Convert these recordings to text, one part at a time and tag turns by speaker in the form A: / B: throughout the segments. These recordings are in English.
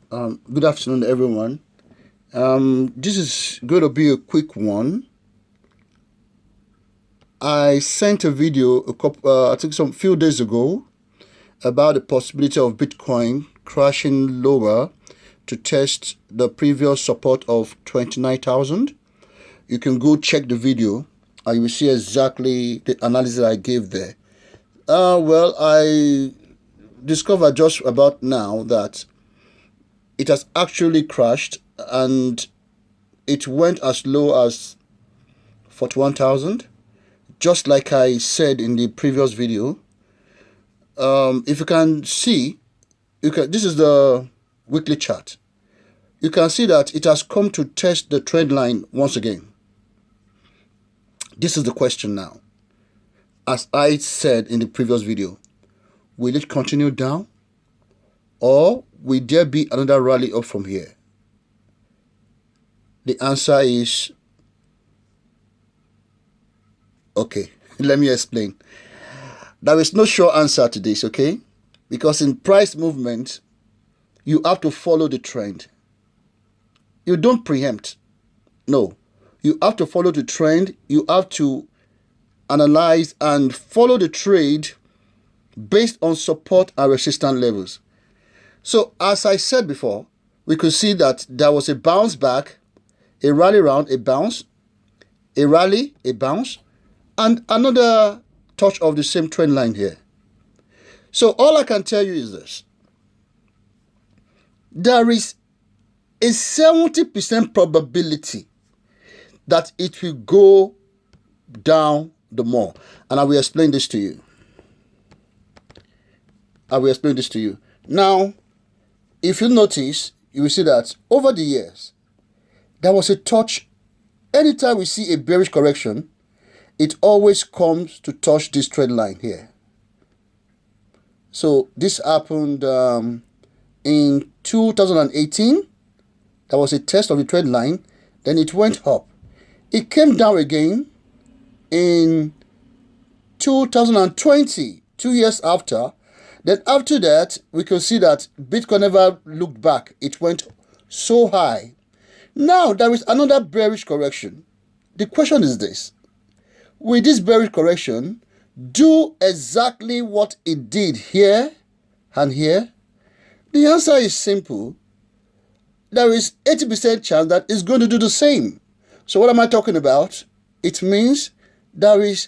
A: Good afternoon, everyone. This is going to be a quick one. I sent a video I think some few days ago about the possibility of Bitcoin crashing lower to test the previous support of 29,000. You can go check the video and you will see exactly the analysis I gave there. I discovered just about now that it has actually crashed and it went as low as 41,000, just like I said in the previous video. If you can see, this is the weekly chart. You can see that it has come to test the trend line once again. This is the question now. As I said in the previous video, will it continue down or will there be another rally up from here? The answer is okay. Let me explain. There is no sure answer to this, okay? Because in price movement, you have to follow the trend. You don't preempt. No. You have to follow the trend. You have to analyze and follow the trade based on support and resistance levels. So, as I said before, we could see that there was a bounce back, a rally round, a bounce, a rally, a bounce, and another touch of the same trend line here. So all I can tell you is this. There is a 70% probability that it will go down the more. And I will explain this to you. Now, if you notice, you will see that over the years, there was a touch. Anytime we see a bearish correction, it always comes to touch this trend line here. So this happened in 2018. There was a test of the trend line. Then it went up. It came down again in 2020, 2 years after. Then after that, we could see that Bitcoin never looked back. It went so high. Now there is another bearish correction. The question is this. Will this bearish correction do exactly what it did here and here? The answer is simple. There is 80% chance that it's going to do the same. So what am I talking about? It means there is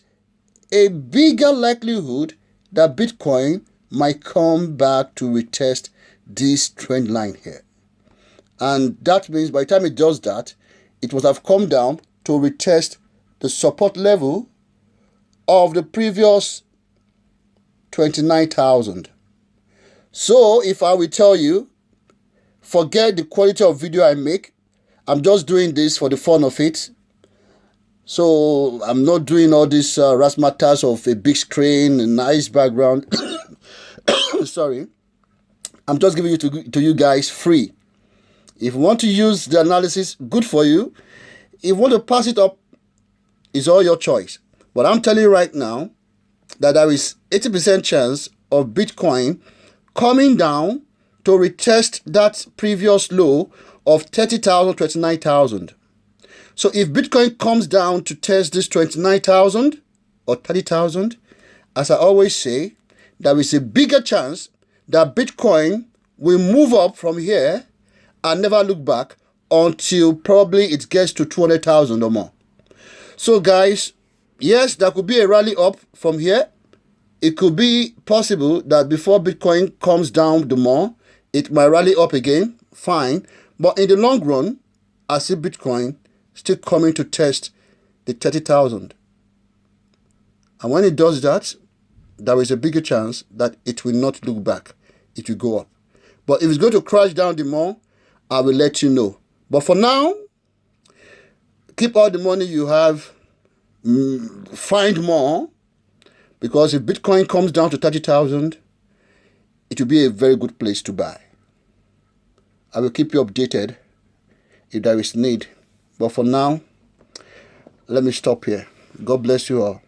A: a bigger likelihood that Bitcoin might come back to retest this trend line here. And that means by the time it does that, it must have come down to retest the support level of the previous 29,000. So if I will tell you, forget the quality of video I make. I'm just doing this for the fun of it. So I'm not doing all this razzmatazz of a big screen, a nice background. Sorry. I'm just giving it to you guys free. If you want to use the analysis, good for you. If you want to pass it up, it's all your choice. But I'm telling you right now that there is 80% chance of Bitcoin coming down to retest that previous low of 30,000, 29,000. So if Bitcoin comes down to test this 29,000 or 30,000, as I always say, there is a bigger chance that Bitcoin will move up from here and never look back until probably it gets to 200,000 or more. So guys, yes, there could be a rally up from here. It could be possible that before Bitcoin comes down the more, it might rally up again, fine. But in the long run, I see Bitcoin still coming to test the 30,000. And when it does that, there is a bigger chance that it will not look back. It will go up. But if it's going to crash down the more, I will let you know. But for now, keep all the money you have, find more, because if Bitcoin comes down to 30,000, it will be a very good place to buy. I will keep you updated if there is need. But for now, let me stop here. God bless you all.